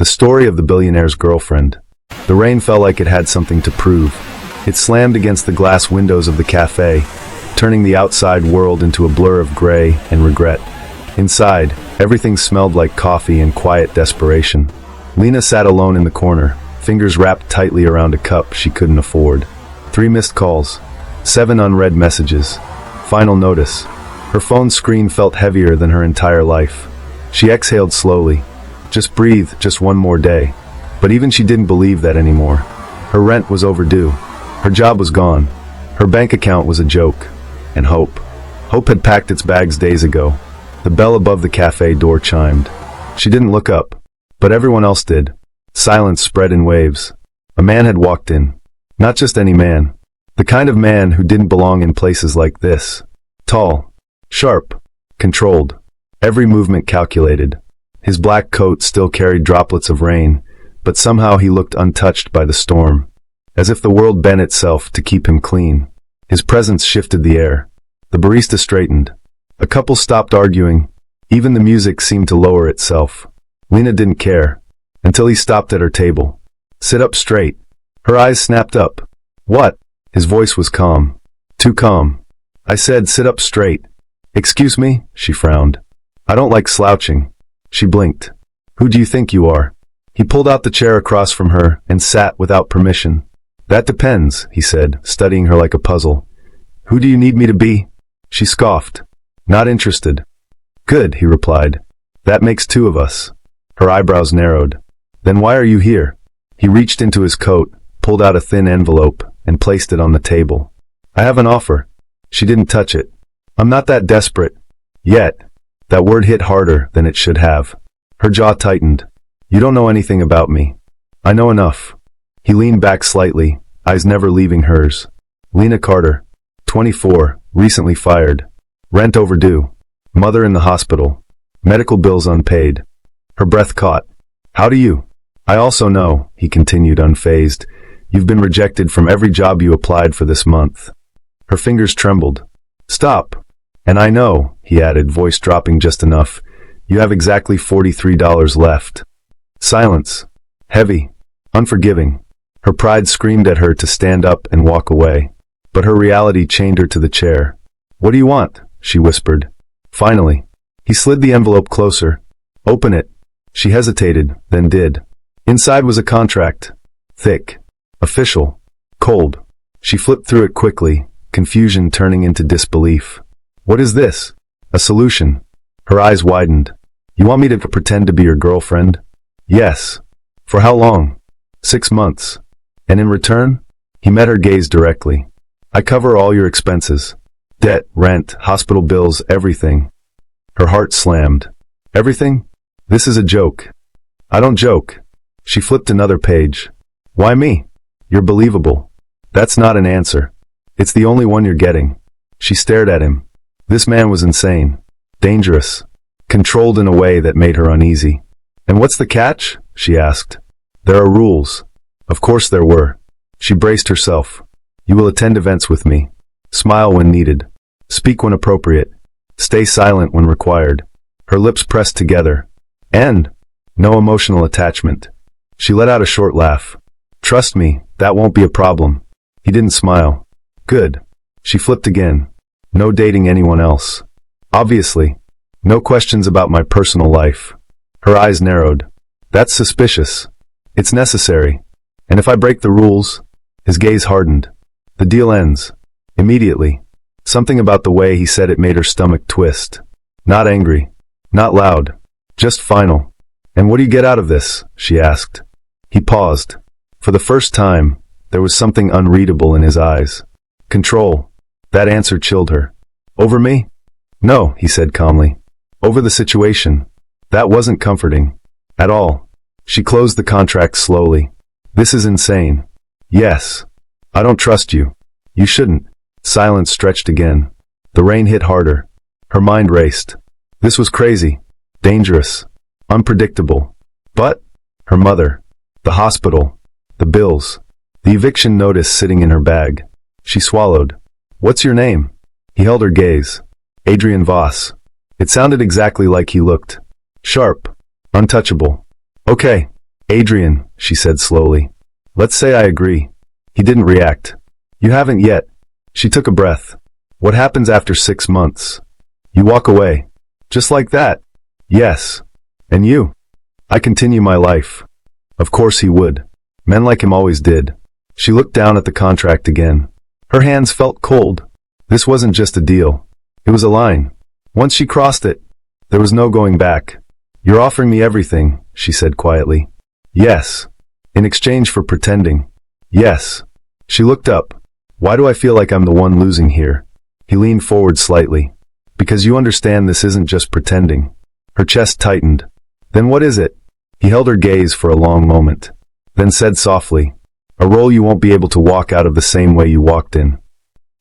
The story of the billionaire's girlfriend. The rain felt like it had something to prove. It slammed against the glass windows of the cafe, turning the outside world into a blur of gray and regret. Inside, everything smelled like coffee and quiet desperation. Lena sat alone in the corner, fingers wrapped tightly around a cup she couldn't afford. 3 missed calls, 7 unread messages. Final notice. Her phone screen felt heavier than her entire life. She exhaled slowly. Just breathe, just one more day. But even she didn't believe that anymore. Her rent was overdue. Her job was gone. Her bank account was a joke. And hope. Hope had packed its bags days ago. The bell above the cafe door chimed. She didn't look up, but everyone else did. Silence spread in waves. A man had walked in. Not just any man. The kind of man who didn't belong in places like this. Tall. Sharp. Controlled. Every movement calculated. His black coat still carried droplets of rain, but somehow he looked untouched by the storm. As if the world bent itself to keep him clean. His presence shifted the air. The barista straightened. A couple stopped arguing. Even the music seemed to lower itself. Lena didn't care. Until he stopped at her table. Sit up straight. Her eyes snapped up. What? His voice was calm. Too calm. I said sit up straight. Excuse me? She frowned. I don't like slouching. She blinked. Who do you think you are? He pulled out the chair across from her and sat without permission. That depends, he said, studying her like a puzzle. Who do you need me to be? She scoffed. Not interested. Good, he replied. That makes 2 of us. Her eyebrows narrowed. Then why are you here? He reached into his coat, pulled out a thin envelope, and placed it on the table. I have an offer. She didn't touch it. I'm not that desperate. Yet. That word hit harder than it should have. Her jaw tightened. You don't know anything about me. I know enough. He leaned back slightly, eyes never leaving hers. Lena Carter. 24, recently fired. Rent overdue. Mother in the hospital. Medical bills unpaid. Her breath caught. How do you? I also know, he continued unfazed, you've been rejected from every job you applied for this month. Her fingers trembled. Stop. And I know, he added, voice dropping just enough, you have exactly $43 left. Silence. Heavy. Unforgiving. Her pride screamed at her to stand up and walk away. But her reality chained her to the chair. What do you want? She whispered. Finally. He slid the envelope closer. Open it. She hesitated, then did. Inside was a contract. Thick. Official. Cold. She flipped through it quickly, confusion turning into disbelief. What is this? A solution. Her eyes widened. You want me to pretend to be your girlfriend? Yes. For how long? 6 months. And in return? He met her gaze directly. I cover all your expenses. Debt, rent, hospital bills, everything. Her heart slammed. Everything? This is a joke. I don't joke. She flipped another page. Why me? You're believable. That's not an answer. It's the only one you're getting. She stared at him. This man was insane. Dangerous. Controlled in a way that made her uneasy. And what's the catch? She asked. There are rules. Of course there were. She braced herself. You will attend events with me. Smile when needed. Speak when appropriate. Stay silent when required. Her lips pressed together. And no emotional attachment. She let out a short laugh. Trust me, that won't be a problem. He didn't smile. Good. She flipped again. No dating anyone else. Obviously. No questions about my personal life. Her eyes narrowed. That's suspicious. It's necessary. And if I break the rules? His gaze hardened. The deal ends. Immediately. Something about the way he said it made her stomach twist. Not angry. Not loud. Just final. And what do you get out of this? She asked. He paused. For the first time, there was something unreadable in his eyes. Control. That answer chilled her. Over me? No, he said calmly. Over the situation. That wasn't comforting. At all. She closed the contract slowly. This is insane. Yes. I don't trust you. You shouldn't. Silence stretched again. The rain hit harder. Her mind raced. This was crazy. Dangerous. Unpredictable. But, her mother. The hospital. The bills. The eviction notice sitting in her bag. She swallowed. What's your name? He held her gaze. Adrian Voss. It sounded exactly like he looked. Sharp. Untouchable. Okay. Adrian, she said slowly. Let's say I agree. He didn't react. You haven't yet. She took a breath. What happens after 6 months? You walk away. Just like that. Yes. And you? I continue my life. Of course he would. Men like him always did. She looked down at the contract again. Her hands felt cold. This wasn't just a deal. It was a line. Once she crossed it, there was no going back. You're offering me everything, she said quietly. Yes. In exchange for pretending. Yes. She looked up. Why do I feel like I'm the one losing here? He leaned forward slightly. Because you understand this isn't just pretending. Her chest tightened. Then what is it? He held her gaze for a long moment. Then said softly, a role you won't be able to walk out of the same way you walked in.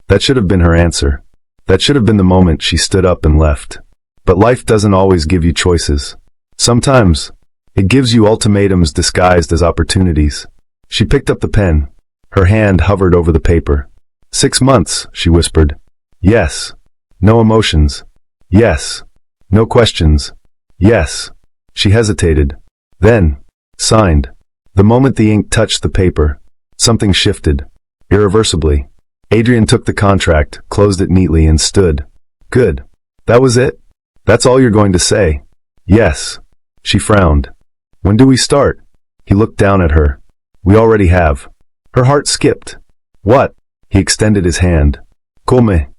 That should have been her answer. That should have been the moment she stood up and left. But life doesn't always give you choices. Sometimes, it gives you ultimatums disguised as opportunities. She picked up the pen. Her hand hovered over the paper. 6 months, she whispered. Yes. No emotions. Yes. No questions. Yes. She hesitated. Then, signed. The moment the ink touched the paper, something shifted. Irreversibly. Adrian took the contract, closed it neatly, and stood. Good. That was it? That's all you're going to say? Yes. She frowned. When do we start? He looked down at her. We already have. Her heart skipped. What? He extended his hand. Come.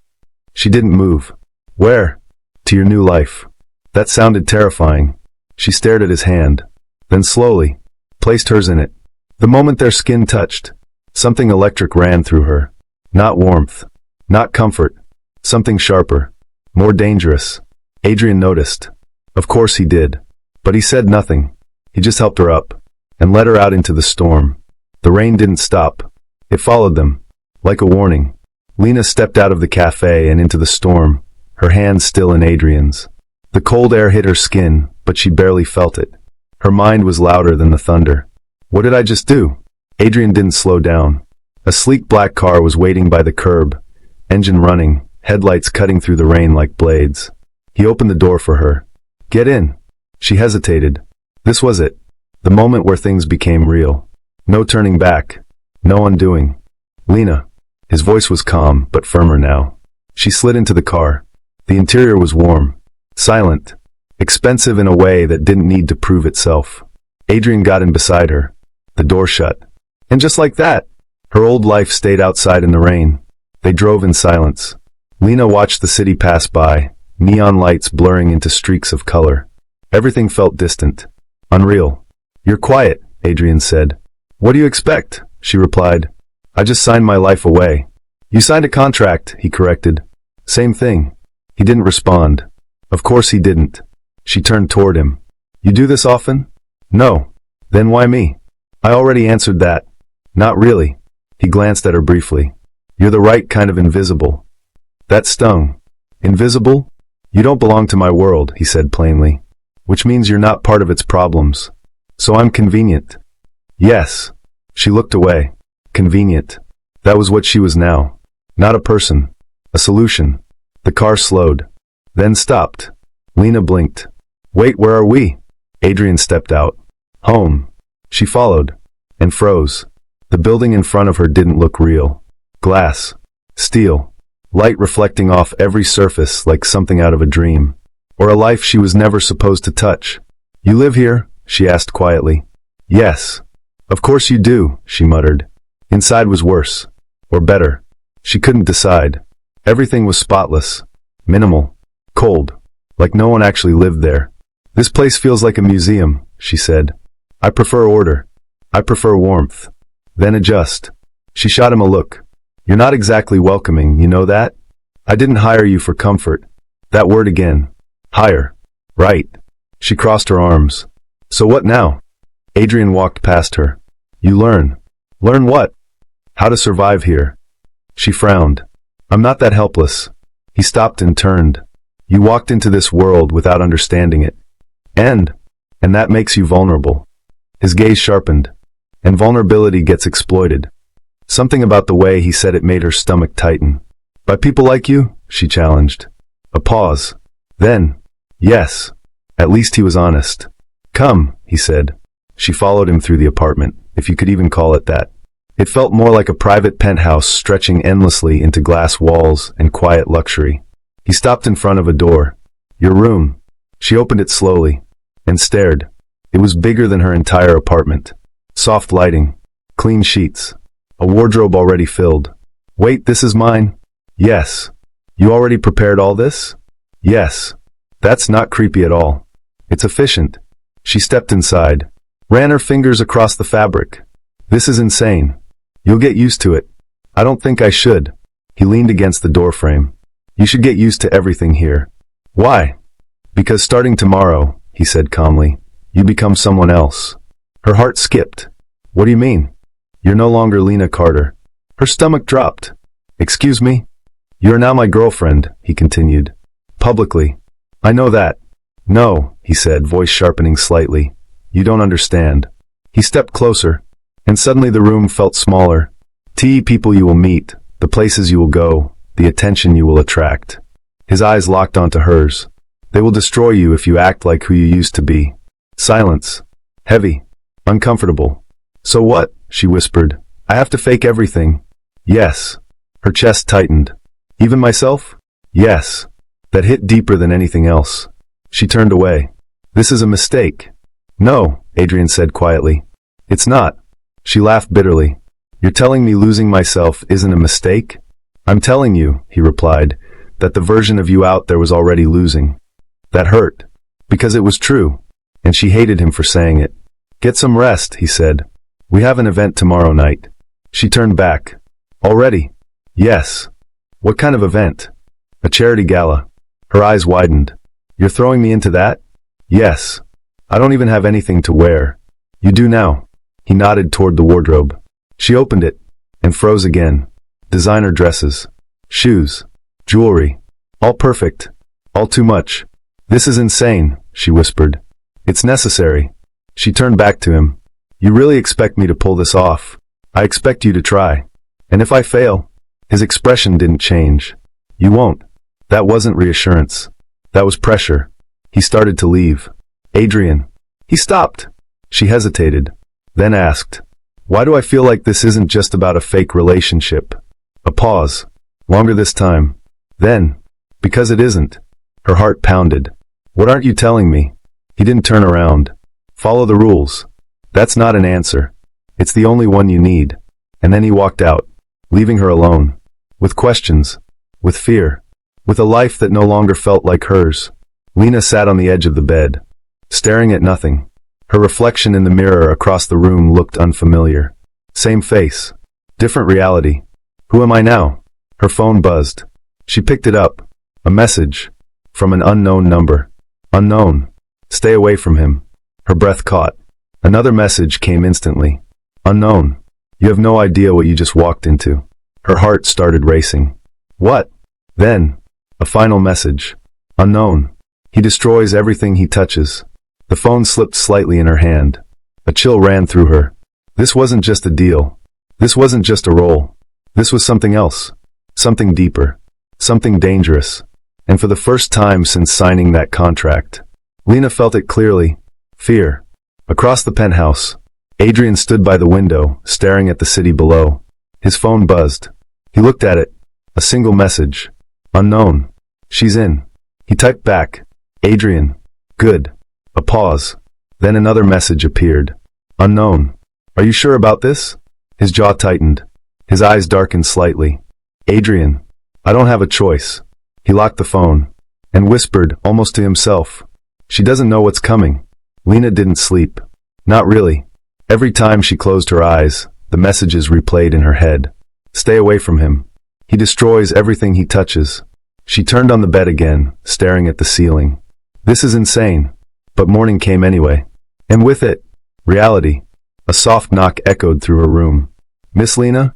She didn't move. Where? To your new life. That sounded terrifying. She stared at his hand. Then slowly, placed hers in it. The moment their skin touched, something electric ran through her. Not warmth. Not comfort. Something sharper. More dangerous. Adrian noticed. Of course he did. But he said nothing. He just helped her up, and led her out into the storm. The rain didn't stop. It followed them, like a warning. Lena stepped out of the cafe and into the storm, her hands still in Adrian's. The cold air hit her skin, but she barely felt it. Her mind was louder than the thunder. What did I just do? Adrian didn't slow down. A sleek black car was waiting by the curb, engine running, headlights cutting through the rain like blades. He opened the door for her. Get in. She hesitated. This was it. The moment where things became real. No turning back. No undoing. Lena. His voice was calm, but firmer now. She slid into the car. The interior was warm. Silent. Expensive in a way that didn't need to prove itself. Adrian got in beside her. The door shut. And just like that, her old life stayed outside in the rain. They drove in silence. Lena watched the city pass by, neon lights blurring into streaks of color. Everything felt distant. Unreal. You're quiet, Adrian said. What do you expect? She replied. I just signed my life away. You signed a contract, he corrected. Same thing. He didn't respond. Of course he didn't. She turned toward him. You do this often? No. Then why me? I already answered that. Not really. He glanced at her briefly. You're the right kind of invisible. That stung. Invisible? You don't belong to my world, he said plainly. Which means you're not part of its problems. So I'm convenient. Yes. She looked away. Convenient. That was what she was now. Not a person. A solution. The car slowed. Then stopped. Lena blinked. Wait, where are we? Adrian stepped out. Home. She followed. And froze. The building in front of her didn't look real. Glass. Steel. Light reflecting off every surface like something out of a dream. Or a life she was never supposed to touch. You live here? She asked quietly. Yes. Of course you do, she muttered. Inside was worse. Or better. She couldn't decide. Everything was spotless. Minimal. Cold. Like no one actually lived there. This place feels like a museum, she said. I prefer order. I prefer warmth. Then adjust. She shot him a look. You're not exactly welcoming, you know that? I didn't hire you for comfort. That word again. Hire. Right. She crossed her arms. So what now? Adrian walked past her. You learn. Learn what? How to survive here. She frowned. I'm not that helpless. He stopped and turned. You walked into this world without understanding it. And that makes you vulnerable. His gaze sharpened. And vulnerability gets exploited. Something about the way he said it made her stomach tighten. By people like you? She challenged. A pause. Then, yes. At least he was honest. Come, he said. She followed him through the apartment, if you could even call it that. It felt more like a private penthouse stretching endlessly into glass walls and quiet luxury. He stopped in front of a door. Your room. She opened it slowly and stared. It was bigger than her entire apartment. Soft lighting, clean sheets, a wardrobe already filled. Wait, this is mine? Yes. You already prepared all this? Yes. That's not creepy at all. It's efficient. She stepped inside, ran her fingers across the fabric. This is insane. You'll get used to it. I don't think I should. He leaned against the doorframe. You should get used to everything here. Why? Because starting tomorrow, he said calmly, you become someone else. Her heart skipped. What do you mean? You're no longer Lena Carter. Her stomach dropped. Excuse me? You're now my girlfriend, he continued. Publicly. I know that. No, he said, voice sharpening slightly. You don't understand. He stepped closer, and suddenly the room felt smaller. People you will meet, the places you will go, the attention you will attract. His eyes locked onto hers. They will destroy you if you act like who you used to be. Silence. Heavy. Uncomfortable. So what? She whispered. I have to fake everything. Yes. Her chest tightened. Even myself? Yes. That hit deeper than anything else. She turned away. This is a mistake. No, Adrian said quietly. It's not. She laughed bitterly. You're telling me losing myself isn't a mistake? I'm telling you, he replied, that the version of you out there was already losing. That hurt. Because it was true. And she hated him for saying it. Get some rest, he said. We have an event tomorrow night. She turned back. Already? Yes. What kind of event? A charity gala. Her eyes widened. You're throwing me into that? Yes. I don't even have anything to wear. You do now. He nodded toward the wardrobe. She opened it and froze again. Designer dresses, shoes, jewelry. All perfect. All too much. This is insane, she whispered. It's necessary. She turned back to him. You really expect me to pull this off? I expect you to try. And if I fail? His expression didn't change. You won't. That wasn't reassurance. That was pressure. He started to leave. Adrian. He stopped. She hesitated, then asked, why do I feel like this isn't just about a fake relationship? A pause. Longer this time. Then, because it isn't. Her heart pounded. What aren't you telling me? He didn't turn around. Follow the rules. That's not an answer. It's the only one you need. And then he walked out, leaving her alone. With questions. With fear. With a life that no longer felt like hers. Lena sat on the edge of the bed, staring at nothing. Her reflection in the mirror across the room looked unfamiliar. Same face. Different reality. Who am I now? Her phone buzzed. She picked it up. A message. From an unknown number. Unknown. Stay away from him. Her breath caught. Another message came instantly. Unknown. You have no idea what you just walked into. Her heart started racing. What? Then, a final message. Unknown. He destroys everything he touches. The phone slipped slightly in her hand. A chill ran through her. This wasn't just a deal. This wasn't just a role. This was something else. Something deeper. Something dangerous. And for the first time since signing that contract, Lena felt it clearly. Fear. Across the penthouse, Adrian stood by the window, staring at the city below. His phone buzzed. He looked at it. A single message. Unknown. She's in. He typed back. Adrian. Good. A pause. Then another message appeared. Unknown. Are you sure about this? His jaw tightened. His eyes darkened slightly. Adrian. I don't have a choice. He locked the phone and whispered, almost to himself. She doesn't know what's coming. Lena didn't sleep. Not really. Every time she closed her eyes, the messages replayed in her head. Stay away from him. He destroys everything he touches. She turned on the bed again, staring at the ceiling. This is insane. But morning came anyway. And with it, reality. A soft knock echoed through her room. Miss Lena?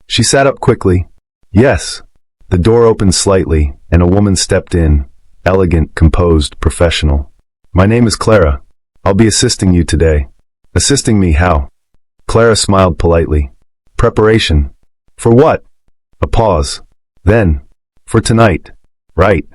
She sat up quickly. Yes. The door opened slightly, and a woman stepped in, elegant, composed, professional. My name is Clara. I'll be assisting you today. Assisting me how? Clara smiled politely. Preparation. For what? A pause. Then. For tonight. Right.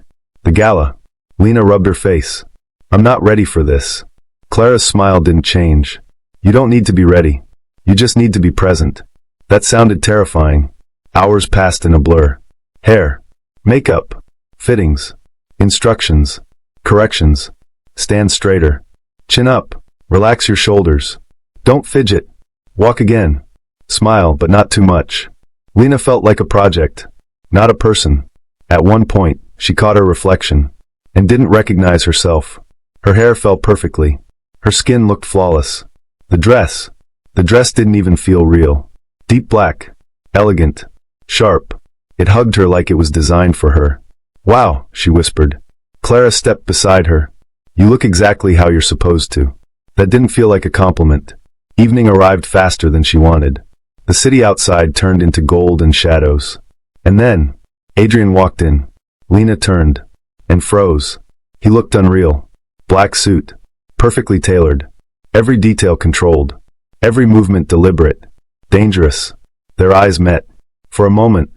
The gala. Lena rubbed her face. I'm not ready for this. Clara's smile didn't change. You don't need to be ready. You just need to be present. That sounded terrifying. Hours passed in a blur. Hair, makeup, fittings, instructions, corrections. Stand straighter. Chin up. Relax your shoulders. Don't fidget. Walk again. Smile, but not too much. Lena felt like a project, not a person. At one point, she caught her reflection and didn't recognize herself. Her hair fell perfectly. Her skin looked flawless. The dress didn't even feel real. Deep black, elegant, sharp. It hugged her like it was designed for her. Wow, she whispered. Clara stepped beside her. You look exactly how you're supposed to. That didn't feel like a compliment. Evening arrived faster than she wanted. The city outside turned into gold and shadows. And then, Adrian walked in. Lena turned and froze. He looked unreal. Black suit, perfectly tailored. Every detail controlled. Every movement deliberate. Dangerous. Their eyes met. For a moment,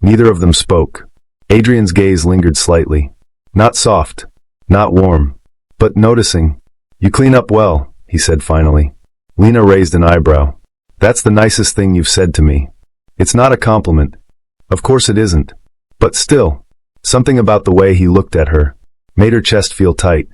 neither of them spoke. Adrian's gaze lingered slightly. Not soft, not warm, but noticing. You clean up well, he said finally. Lena raised an eyebrow. That's the nicest thing you've said to me. It's not a compliment. Of course it isn't. But still, something about the way he looked at her made her chest feel tight.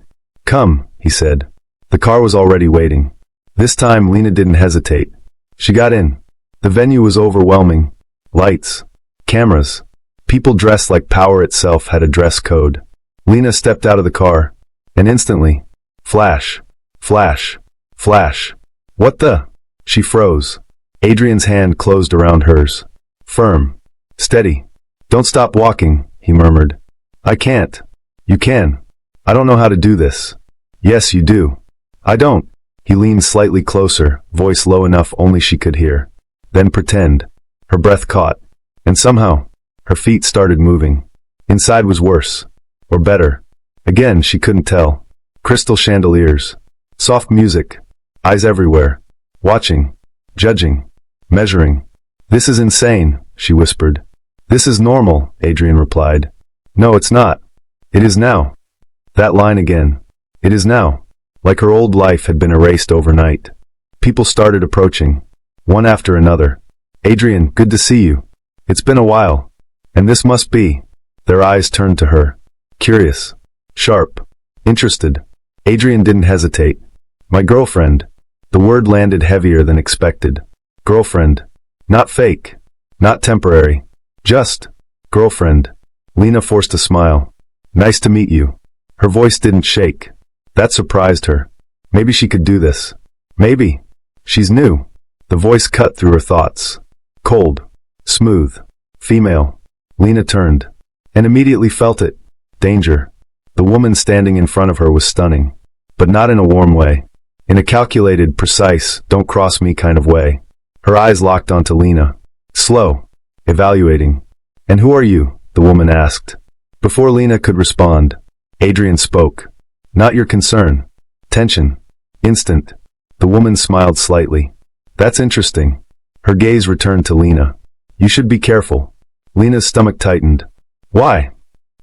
Come, he said. The car was already waiting. This time Lena didn't hesitate. She got in. The venue was overwhelming. Lights, cameras, people dressed like power itself had a dress code. Lena stepped out of the car, and instantly, flash, flash, flash. What the? She froze. Adrian's hand closed around hers. Firm. Steady. Don't stop walking, he murmured. I can't. You can. I don't know how to do this. Yes, you do. I don't. He leaned slightly closer, voice low enough only she could hear. Then pretend. Her breath caught. And somehow, her feet started moving. Inside was worse. Or better. Again, she couldn't tell. Crystal chandeliers. Soft music. Eyes everywhere. Watching. Judging. Measuring. This is insane, she whispered. This is normal, Adrian replied. No, it's not. It is now. That line again. It is now. Like her old life had been erased overnight. People started approaching. One after another. Adrian, good to see you. It's been a while. And this must be. Their eyes turned to her. Curious. Sharp. Interested. Adrian didn't hesitate. My girlfriend. The word landed heavier than expected. Girlfriend. Not fake. Not temporary. Just. Girlfriend. Lena forced a smile. Nice to meet you. Her voice didn't shake. That surprised her. Maybe she could do this. Maybe. She's new. The voice cut through her thoughts. Cold. Smooth. Female. Lena turned. And immediately felt it. Danger. The woman standing in front of her was stunning. But not in a warm way. In a calculated, precise, don't cross me kind of way. Her eyes locked onto Lena. Slow. Evaluating. And who are you? The woman asked. Before Lena could respond, Adrian spoke. Not your concern. Tension. Instant. The woman smiled slightly. That's interesting. Her gaze returned to Lena. You should be careful. Lena's stomach tightened. Why?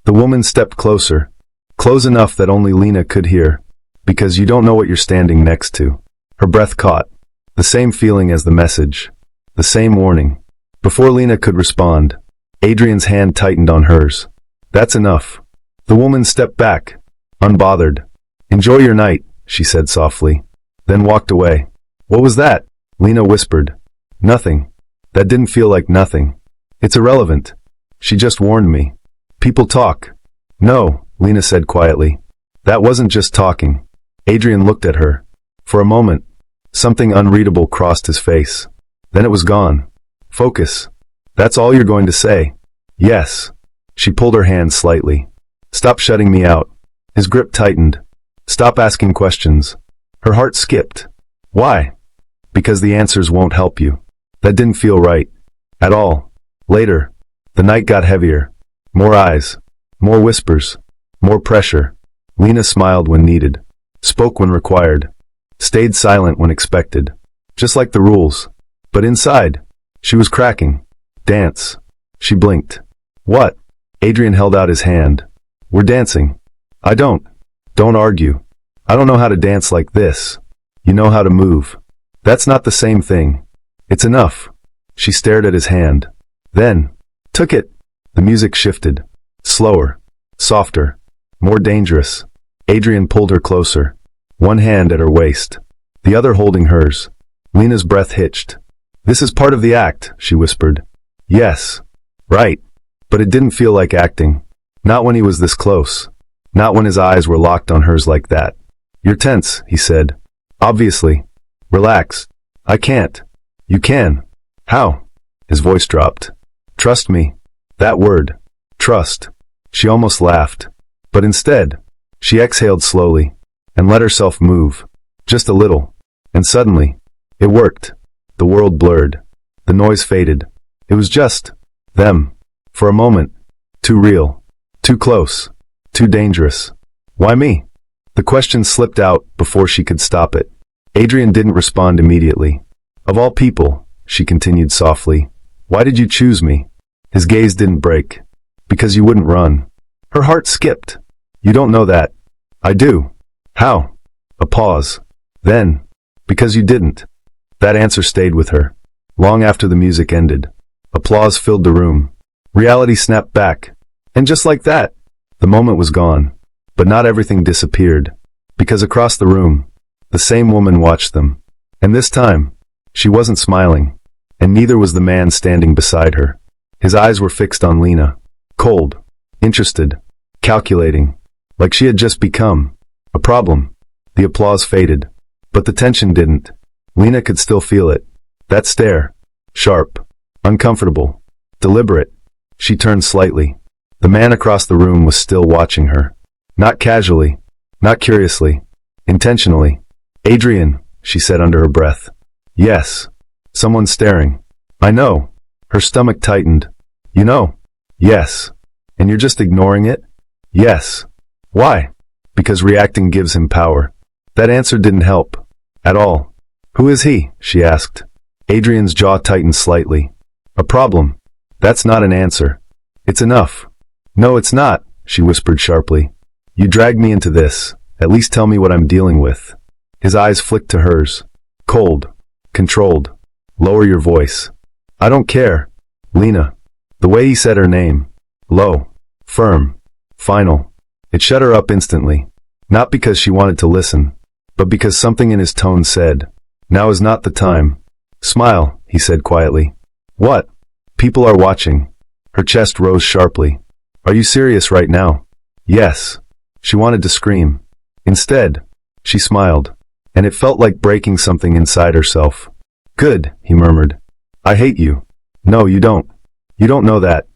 The woman stepped closer. Close enough that only Lena could hear. Because you don't know what you're standing next to. Her breath caught. The same feeling as the message. The same warning. Before Lena could respond, Adrian's hand tightened on hers. That's enough. The woman stepped back. Unbothered. Enjoy your night, she said softly. Then walked away. What was that? Lena whispered. Nothing. That didn't feel like nothing. It's irrelevant. She just warned me. People talk. No, Lena said quietly. That wasn't just talking. Adrian looked at her. For a moment, something unreadable crossed his face. Then it was gone. Focus. That's all you're going to say. Yes. She pulled her hand slightly. Stop shutting me out. His grip tightened. Stop asking questions. Her heart skipped. Why? Because the answers won't help you. That didn't feel right. At all. Later, the night got heavier. More eyes. More whispers. More pressure. Lena smiled when needed. Spoke when required. Stayed silent when expected. Just like the rules. But inside, she was cracking. Dance. She blinked. What? Adrian held out his hand. We're dancing. I don't. Don't argue. I don't know how to dance like this. You know how to move. That's not the same thing. It's enough. She stared at his hand. Then, took it. The music shifted. Slower. Softer. More dangerous. Adrian pulled her closer. One hand at her waist. The other holding hers. Lena's breath hitched. This is part of the act, she whispered. Yes. Right. But it didn't feel like acting. Not when he was this close. Not when his eyes were locked on hers like that. You're tense, he said. Obviously. Relax. I can't. You can. How? His voice dropped. Trust me. That word. Trust. She almost laughed. But instead, she exhaled slowly and let herself move. Just a little. And suddenly, it worked. The world blurred. The noise faded. It was just them. For a moment. Too real. Too close. Too dangerous. Why me? The question slipped out before she could stop it. Adrian didn't respond immediately. Of all people, she continued softly, why did you choose me? His gaze didn't break. Because you wouldn't run. Her heart skipped. You don't know that. I do. How? A pause. Then, because you didn't. That answer stayed with her. Long after the music ended. Applause filled the room. Reality snapped back. And just like that, the moment was gone. But not everything disappeared. Because across the room, the same woman watched them. And this time, she wasn't smiling. And neither was the man standing beside her. His eyes were fixed on Lena. Cold. Interested. Calculating. Like she had just become a problem. The applause faded. But the tension didn't. Lena could still feel it. That stare. Sharp. Uncomfortable. Deliberate. She turned slightly. The man across the room was still watching her. Not casually. Not curiously. Intentionally. Adrian, she said under her breath. Yes. Someone's staring. I know. Her stomach tightened. You know? Yes. And you're just ignoring it? Yes. Why? Because reacting gives him power. That answer didn't help. At all. Who is he? She asked. Adrian's jaw tightened slightly. A problem. That's not an answer. It's enough. No, it's not, she whispered sharply. You dragged me into this. At least tell me what I'm dealing with. His eyes flicked to hers. Cold. Controlled. Lower your voice. I don't care. Lena. The way he said her name. Low. Firm. Final. It shut her up instantly. Not because she wanted to listen, but because something in his tone said, now is not the time. Smile, he said quietly. What? People are watching. Her chest rose sharply. Are you serious right now? Yes. She wanted to scream. Instead, she smiled, and it felt like breaking something inside herself. Good, he murmured. I hate you. No, you don't. You don't know that.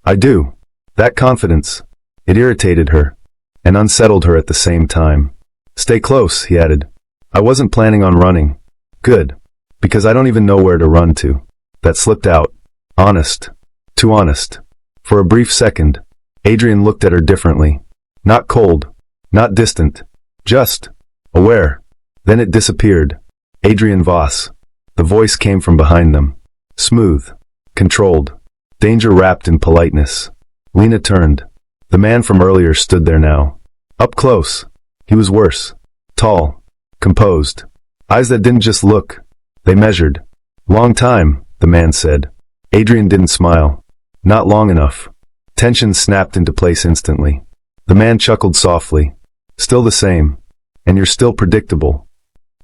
I do. That confidence. It irritated her, and unsettled her at the same time. Stay close, he added. I wasn't planning on running. Good. Because I don't even know where to run to. That slipped out. Honest. Too honest. For a brief second, Adrian looked at her differently. Not cold. Not distant. Just aware. Then it disappeared. Adrian Voss. The voice came from behind them. Smooth. Controlled. Danger wrapped in politeness. Lena turned. The man from earlier stood there now. Up close. He was worse. Tall. Composed. Eyes that didn't just look. They measured. Long time, the man said. Adrian didn't smile. Not long enough. Tension snapped into place instantly. The man chuckled softly. Still the same. And you're still predictable.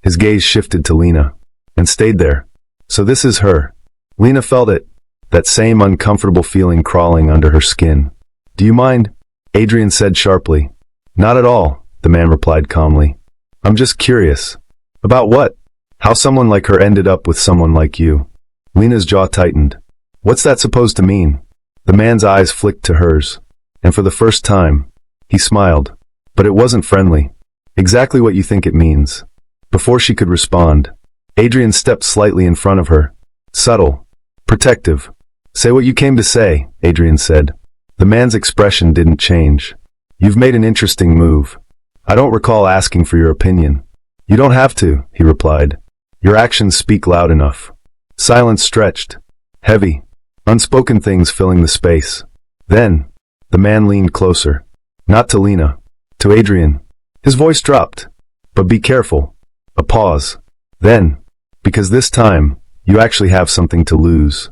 His gaze shifted to Lena. And stayed there. So this is her. Lena felt it. That same uncomfortable feeling crawling under her skin. Do you mind? Adrian said sharply. Not at all, the man replied calmly. I'm just curious. About what? How someone like her ended up with someone like you. Lena's jaw tightened. What's that supposed to mean? The man's eyes flicked to hers. And for the first time, he smiled. But it wasn't friendly. Exactly what you think it means. Before she could respond, Adrian stepped slightly in front of her. Subtle. Protective. Say what you came to say, Adrian said. The man's expression didn't change. You've made an interesting move. I don't recall asking for your opinion. You don't have to, he replied. Your actions speak loud enough. Silence stretched. Heavy. Unspoken things filling the space. Then, the man leaned closer. Not to Lena. To Adrian. His voice dropped. But be careful. A pause. Then, Because this time, you actually have something to lose.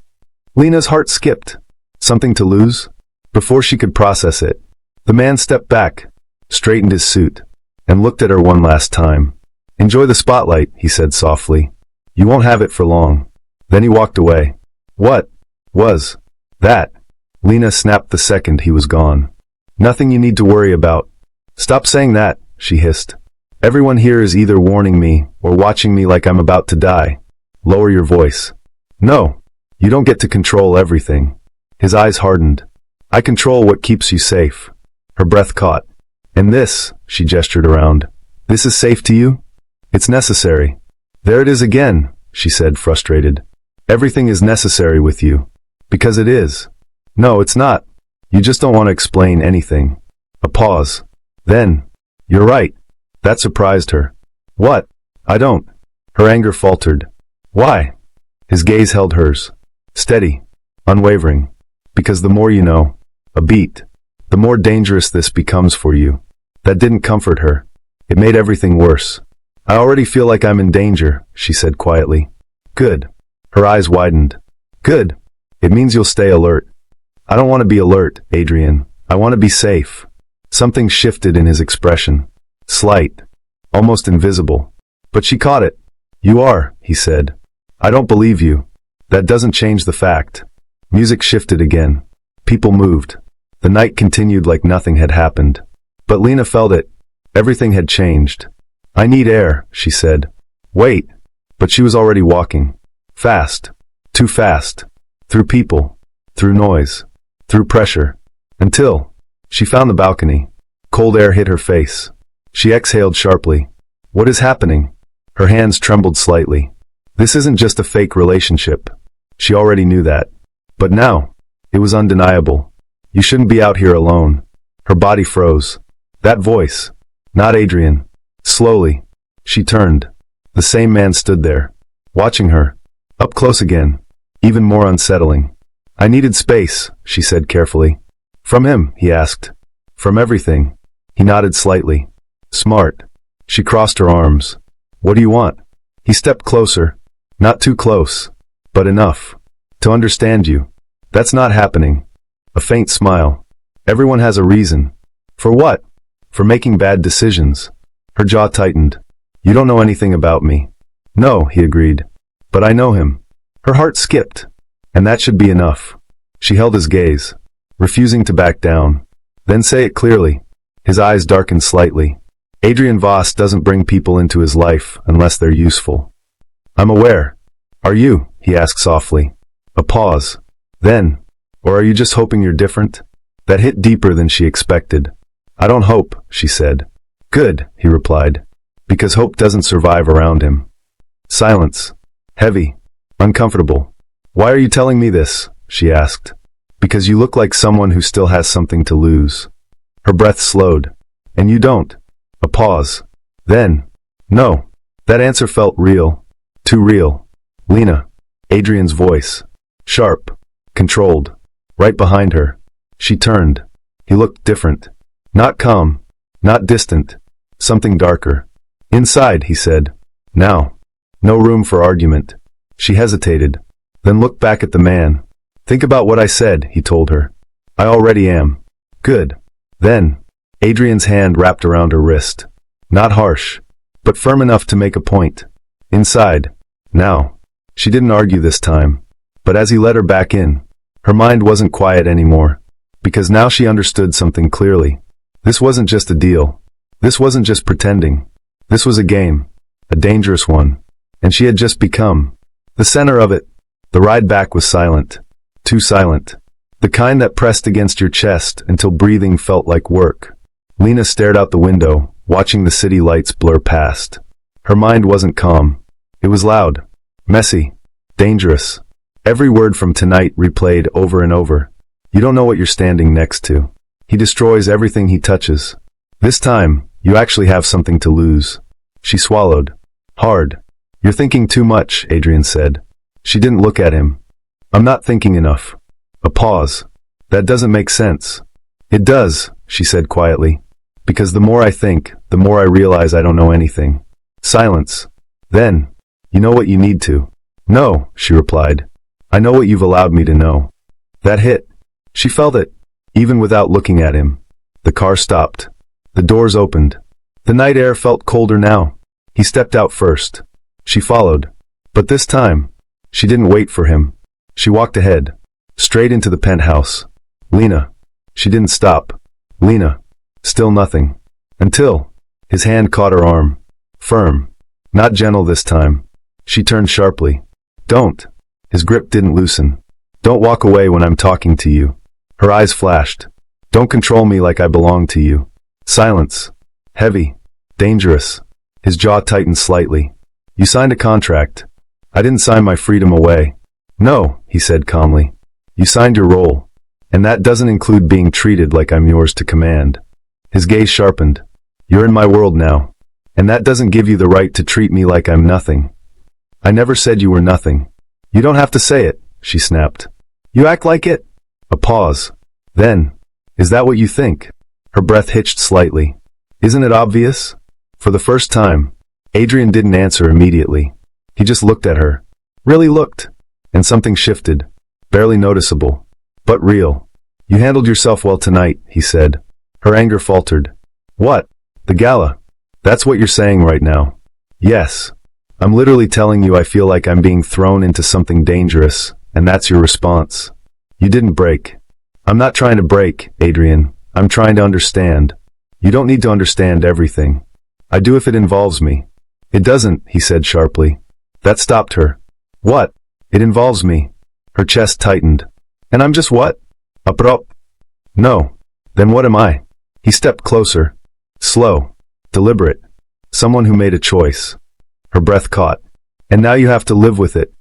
Lena's heart skipped. Something to lose? Before she could process it, the man stepped back, straightened his suit, and looked at her one last time. Enjoy the spotlight, he said softly. You won't have it for long. Then he walked away. What was that? Lena snapped the second he was gone. Nothing you need to worry about. Stop saying that, she hissed. Everyone here is either warning me or watching me like I'm about to die. Lower your voice. No, you don't get to control everything. His eyes hardened. I control what keeps you safe. Her breath caught. And this, she gestured around. This is safe to you? It's necessary. There it is again, she said, frustrated. Everything is necessary with you. Because it is. No, it's not. You just don't want to explain anything. A pause. Then, you're right. That surprised her. What? I don't. Her anger faltered. Why? His gaze held hers. Steady. Unwavering. Because the more you know, a beat, the more dangerous this becomes for you. That didn't comfort her. It made everything worse. I already feel like I'm in danger, she said quietly. Good. Her eyes widened. Good. It means you'll stay alert. I don't want to be alert, Adrian. I want to be safe. Something shifted in his expression. Slight. Almost invisible. But she caught it. You are, he said. I don't believe you. That doesn't change the fact. Music shifted again. People moved. The night continued like nothing had happened. But Lena felt it. Everything had changed. I need air, she said. Wait. But she was already walking. Fast. Too fast. Through people. Through noise. Through pressure. Until she found the balcony. Cold air hit her face. She exhaled sharply. What is happening? Her hands trembled slightly. This isn't just a fake relationship. She already knew that. But now, it was undeniable. You shouldn't be out here alone. Her body froze. That voice. Not Adrian. Slowly, she turned. The same man stood there, watching her. Up close again. Even more unsettling. I needed space, she said carefully. From him, he asked. From everything. He nodded slightly. Smart. She crossed her arms. What do you want? He stepped closer. Not too close. But enough. To understand you. That's not happening. A faint smile. Everyone has a reason. For what? For making bad decisions. Her jaw tightened. You don't know anything about me. No, he agreed. But I know him. Her heart skipped. And that should be enough. She held his gaze, refusing to back down. Then say it clearly. His eyes darkened slightly. Adrian Voss doesn't bring people into his life unless they're useful. I'm aware. Are you? He asked softly. A pause. Then, or are you just hoping you're different? That hit deeper than she expected. I don't hope, she said. Good, he replied. Because hope doesn't survive around him. Silence. Heavy. Uncomfortable. Why are you telling me this? She asked. Because you look like someone who still has something to lose. Her breath slowed. And you don't. A pause. Then. No. That answer felt real. Too real. Lena. Adrian's voice. Sharp. Controlled. Right behind her. She turned. He looked different. Not calm. Not distant. Something darker. Inside, he said. Now. No room for argument. She hesitated. Then looked back at the man. Think about what I said, he told her. I already am. Good. Then. Adrian's hand wrapped around her wrist. Not harsh. But firm enough to make a point. Inside. Now. She didn't argue this time. But as he let her back in, her mind wasn't quiet anymore. Because now she understood something clearly. This wasn't just a deal. This wasn't just pretending. This was a game. A dangerous one. And she had just become the center of it. The ride back was silent. Too silent. The kind that pressed against your chest until breathing felt like work. Lena stared out the window, watching the city lights blur past. Her mind wasn't calm. It was loud. Messy. Dangerous. Every word from tonight replayed over and over. You don't know what you're standing next to. He destroys everything he touches. This time, you actually have something to lose. She swallowed. Hard. You're thinking too much, Adrian said. She didn't look at him. I'm not thinking enough. A pause. That doesn't make sense. It does, she said quietly. Because the more I think, the more I realize I don't know anything. Silence. Then, You know what you need to. No, she replied. I know what you've allowed me to know. That hit. She felt it, even without looking at him. The car stopped. The doors opened. The night air felt colder now. He stepped out first. She followed. But this time, she didn't wait for him. She walked ahead, straight into the penthouse. Lena. She didn't stop. Lena. Still nothing. Until his hand caught her arm. Firm. Not gentle this time. She turned sharply. Don't. His grip didn't loosen. Don't walk away when I'm talking to you. Her eyes flashed. Don't control me like I belong to you. Silence. Heavy. Dangerous. His jaw tightened slightly. You signed a contract. I didn't sign my freedom away. No, he said calmly. You signed your role. And that doesn't include being treated like I'm yours to command. His gaze sharpened. You're in my world now. And that doesn't give you the right to treat me like I'm nothing. I never said you were nothing. You don't have to say it, she snapped. You act like it? A pause. Then, is that what you think? Her breath hitched slightly. Isn't it obvious? For the first time, Adrian didn't answer immediately. He just looked at her. Really looked. And something shifted. Barely noticeable. But real. You handled yourself well tonight, he said. Her anger faltered. What? The gala. That's what you're saying right now. Yes. I'm literally telling you I feel like I'm being thrown into something dangerous, and that's your response. You didn't break. I'm not trying to break, Adrian. I'm trying to understand. You don't need to understand everything. I do if it involves me. It doesn't, he said sharply. That stopped her. What? It involves me. Her chest tightened. And I'm just what? A prop? No. Then what am I? He stepped closer. Slow. Deliberate. Someone who made a choice. Her breath caught. And now you have to live with it.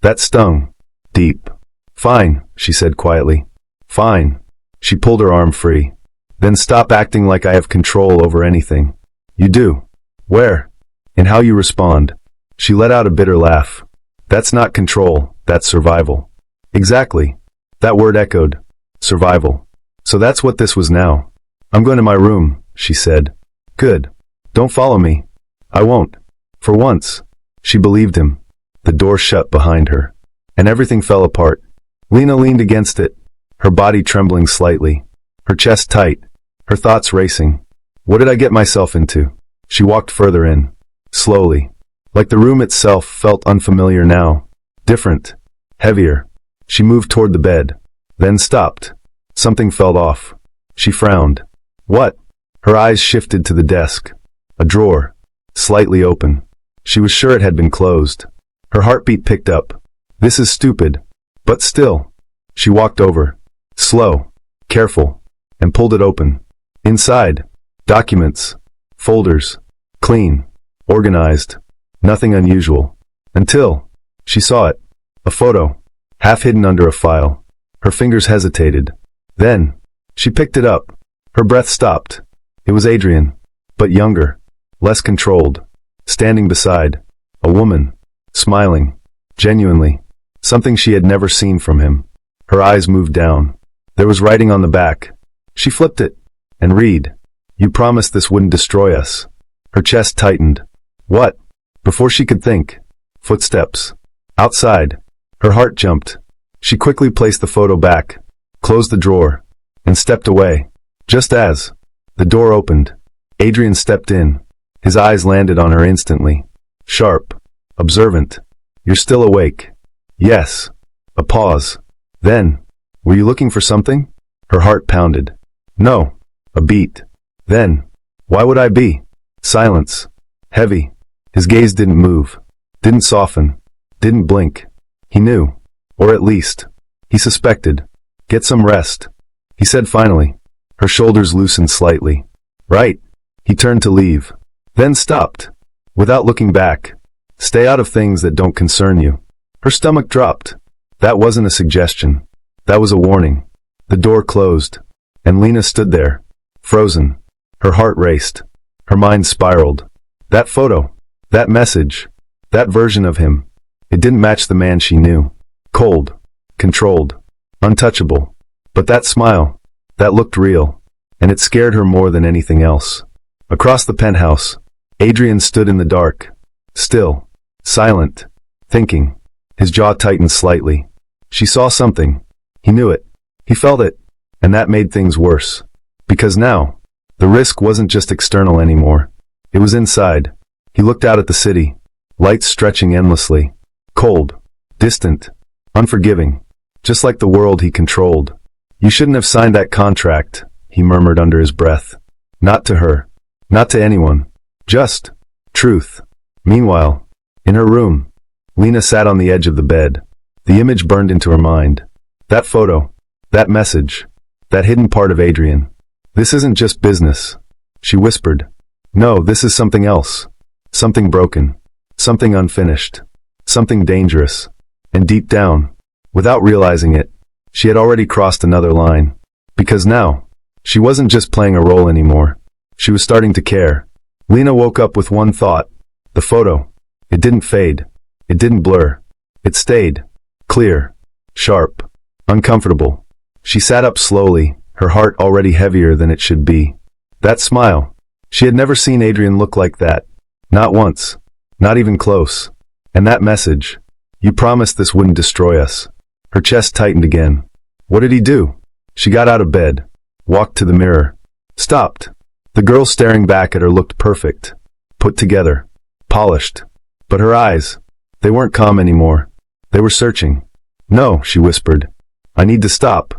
That stung. Deep. Fine, she said quietly. Fine. She pulled her arm free. Then stop acting like I have control over anything. You do. Where? In how you respond. She let out a bitter laugh. That's not control, that's survival. Exactly. That word echoed. Survival. So that's what this was now. I'm going to my room, she said. Good. Don't follow me. I won't. For once. She believed him. The door shut behind her. And everything fell apart. Lena leaned against it, her body trembling slightly, her chest tight, her thoughts racing. What did I get myself into? She walked further in. Slowly. Like the room itself felt unfamiliar now. Different. Heavier. She moved toward the bed. Then stopped. Something fell off. She frowned. What? Her eyes shifted to the desk. A drawer. Slightly open. She was sure it had been closed. Her heartbeat picked up. This is stupid. But still. She walked over. Slow. Careful. And pulled it open. Inside. Documents. Folders. Clean. Organized. Nothing unusual. Until she saw it. A photo. Half hidden under a file. Her fingers hesitated. Then she picked it up. Her breath stopped. It was Adrian. But younger. Less controlled. Standing beside. A woman. Smiling. Genuinely. Something she had never seen from him. Her eyes moved down. There was writing on the back. She flipped it. And read. You promised this wouldn't destroy us. Her chest tightened. What? Before she could think. Footsteps. Outside. Her heart jumped. She quickly placed the photo back, closed the drawer, and stepped away. Just as the door opened, Adrian stepped in. His eyes landed on her instantly. Sharp. Observant. You're still awake. Yes. A pause. Then, were you looking for something? Her heart pounded. No. A beat. Then, why would I be? Silence. Heavy. His gaze didn't move. Didn't soften. Didn't blink. He knew. Or at least, he suspected. Get some rest. He said finally. Her shoulders loosened slightly. Right. He turned to leave. Then stopped. Without looking back. Stay out of things that don't concern you. Her stomach dropped. That wasn't a suggestion. That was a warning. The door closed. And Lena stood there. Frozen. Her heart raced. Her mind spiraled. That photo. That message. That version of him. It didn't match the man she knew. Cold. Controlled. Untouchable. But that smile. That looked real. And it scared her more than anything else. Across the penthouse, Adrian stood in the dark. Still. silent, thinking. His jaw tightened slightly. She saw something. He knew it. He felt it. And that made things worse. Because now, the risk wasn't just external anymore. It was inside. He looked out at the city. Lights stretching endlessly. Cold. Distant. Unforgiving. Just like the world he controlled. You shouldn't have signed that contract, he murmured under his breath. Not to her. Not to anyone. Just truth. Meanwhile, in her room, Lena sat on the edge of the bed. The image burned into her mind. That photo. That message. That hidden part of Adrian. This isn't just business. She whispered. No, this is something else. Something broken. Something unfinished. Something dangerous. And deep down, without realizing it, she had already crossed another line. Because now, she wasn't just playing a role anymore. She was starting to care. Lena woke up with one thought. The photo. It didn't fade. It didn't blur. It stayed. Clear. Sharp. Uncomfortable. She sat up slowly, her heart already heavier than it should be. That smile. She had never seen Adrian look like that. Not once. Not even close. And that message. You promised this wouldn't destroy us. Her chest tightened again. What did he do? She got out of bed. Walked to the mirror. Stopped. The girl staring back at her looked perfect. Put together. Polished. But her eyes. They weren't calm anymore. They were searching. No, she whispered. I need to stop.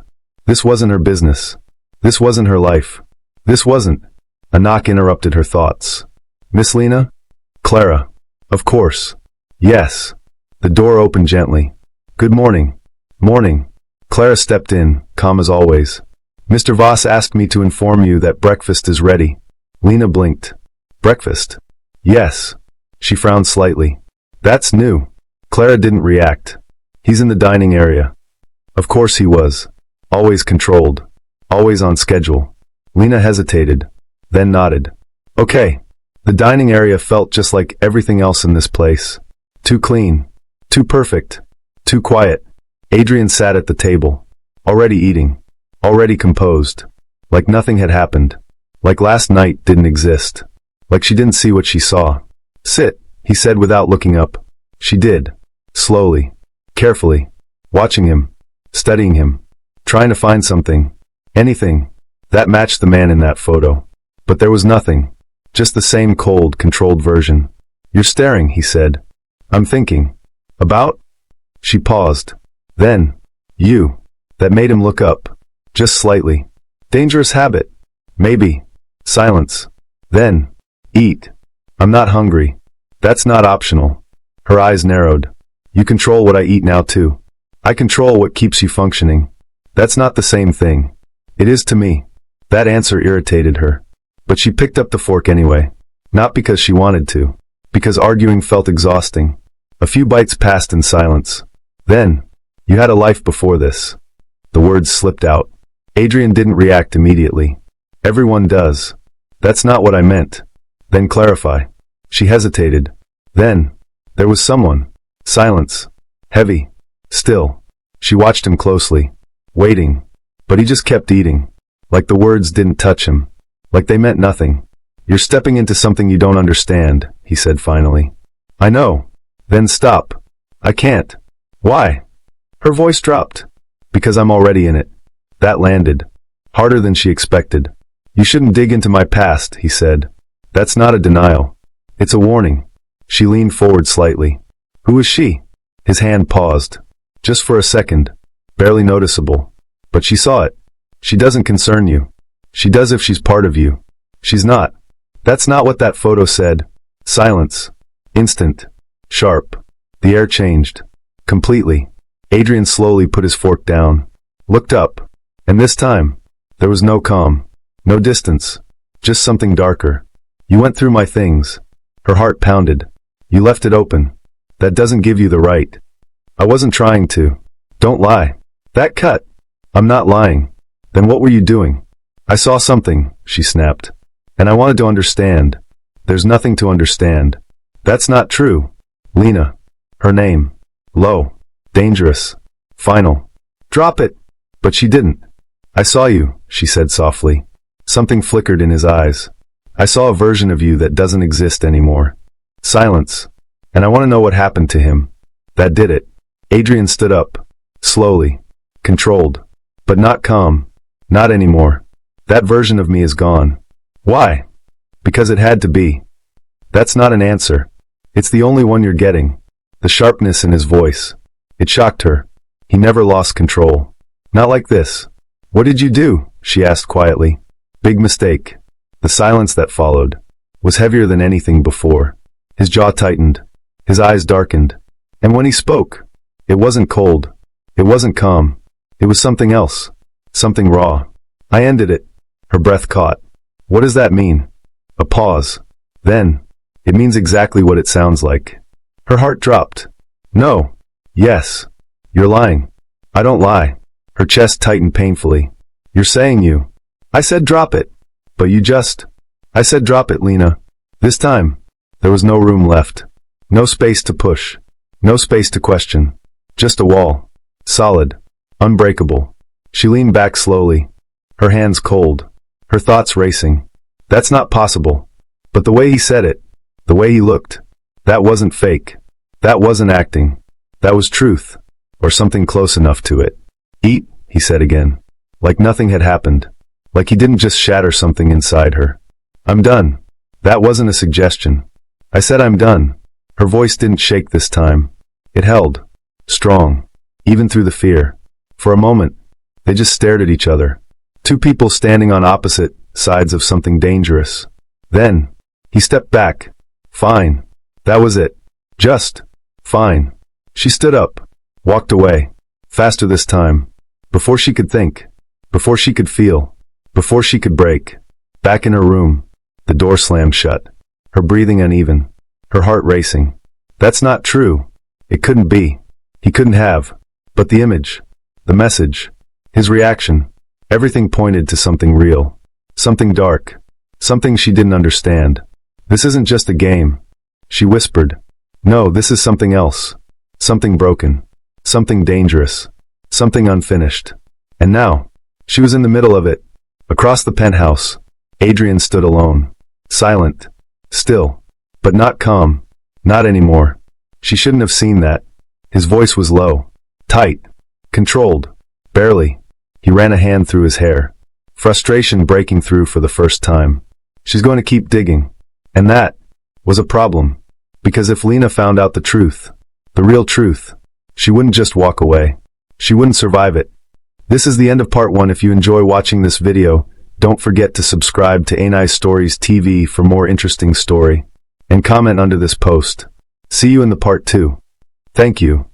This wasn't her business. This wasn't her life. This wasn't. A knock interrupted her thoughts. Miss Lena? Clara. Of course. Yes. The door opened gently. Good morning. Morning. Clara stepped in, calm as always. Mr. Voss asked me to inform you that breakfast is ready. Lena blinked. Breakfast? Yes. She frowned slightly. That's new. Clara didn't react. He's in the dining area. Of course he was. Always controlled. Always on schedule. Lena hesitated, then nodded. Okay. The dining area felt just like everything else in this place. Too clean. Too perfect. Too quiet. Adrian sat at the table. Already eating. Already composed. Like nothing had happened. Like last night didn't exist. Like she didn't see what she saw. Sit, he said without looking up. She did. Slowly. Carefully. Watching him. Studying him. Trying to find something. Anything. That matched the man in that photo. But there was nothing. Just the same cold, controlled version. You're staring, he said. I'm thinking. About? She paused. Then. You. That made him look up. Just slightly. Dangerous habit. Maybe. Silence. Then. Eat. I'm not hungry. That's not optional. Her eyes narrowed. You control what I eat now too. I control what keeps you functioning. That's not the same thing. It is to me. That answer irritated her. But she picked up the fork anyway. Not because she wanted to. Because arguing felt exhausting. A few bites passed in silence. Then. You had a life before this. The words slipped out. Adrian didn't react immediately. Everyone does. That's not what I meant. Then clarify. She hesitated. Then. There was someone. Silence. Heavy. Still. She watched him closely. Waiting. But he just kept eating. Like the words didn't touch him. Like they meant nothing. You're stepping into something you don't understand, he said finally. I know. Then stop. I can't. Why? Her voice dropped. Because I'm already in it. That landed. Harder than she expected. You shouldn't dig into my past, he said. That's not a denial. It's a warning. She leaned forward slightly. Who is she? His hand paused. Just for a second. Barely noticeable. But she saw it. She doesn't concern you. She does if she's part of you. She's not. That's not what that photo said. Silence. Instant. Sharp. The air changed. Completely. Adrian slowly put his fork down. Looked up. And this time, there was no calm. No distance. Just something darker. You went through my things. Her heart pounded. You left it open. That doesn't give you the right. I wasn't trying to. Don't lie. That cut. I'm not lying. Then what were you doing? I saw something, she snapped. And I wanted to understand. There's nothing to understand. That's not true. Lena. Her name. Low. Dangerous. Final. Drop it. But she didn't. I saw you, she said softly. Something flickered in his eyes. I saw a version of you that doesn't exist anymore. Silence. And I want to know what happened to him. That did it. Adrian stood up. Slowly. Controlled. But not calm. Not anymore. That version of me is gone. Why? Because it had to be. That's not an answer. It's the only one you're getting. The sharpness in his voice. It shocked her. He never lost control. Not like this. What did you do? She asked quietly. Big mistake. The silence that followed was heavier than anything before. His jaw tightened. His eyes darkened. And when he spoke, it wasn't cold. It wasn't calm. It was something else. Something raw. I ended it. Her breath caught. What does that mean? A pause. Then, it means exactly what it sounds like. Her heart dropped. No. Yes. You're lying. I don't lie. Her chest tightened painfully. You're saying you. I said drop it. But you just. I said drop it, Lena. This time, there was no room left. No space to push. No space to question. Just a wall. Solid. Unbreakable. She leaned back slowly. Her hands cold. Her thoughts racing. That's not possible. But the way he said it, the way he looked, that wasn't fake. That wasn't acting. That was truth. Or something close enough to it. Eat, he said again. Like nothing had happened. Like he didn't just shatter something inside her. I'm done. That wasn't a suggestion. I said I'm done. Her voice didn't shake this time. It held. Strong. Even through the fear. For a moment, they just stared at each other. Two people standing on opposite sides of something dangerous. Then, he stepped back. Fine. That was it. Just. Fine. She stood up. Walked away. Faster this time. Before she could think. Before she could feel. Before she could break. Back in her room. The door slammed shut. Her breathing uneven. Her heart racing. That's not true. It couldn't be. He couldn't have. But the image. The message. His reaction. Everything pointed to something real. Something dark. Something she didn't understand. This isn't just a game. She whispered. No, this is something else. Something broken. Something dangerous. Something unfinished. And now, she was in the middle of it. Across the penthouse, Adrian stood alone. Silent. Still. But not calm. Not anymore. She shouldn't have seen that. His voice was low. Tight. Controlled. Barely. He ran a hand through his hair. Frustration breaking through for the first time. She's going to keep digging. And that was a problem. Because if Lena found out the truth, the real truth, she wouldn't just walk away. She wouldn't survive it. This is the end of part 1. If you enjoy watching this video, don't forget to subscribe to A Nice Stories TV for more interesting story. And comment under this post. See you in the part 2. Thank you.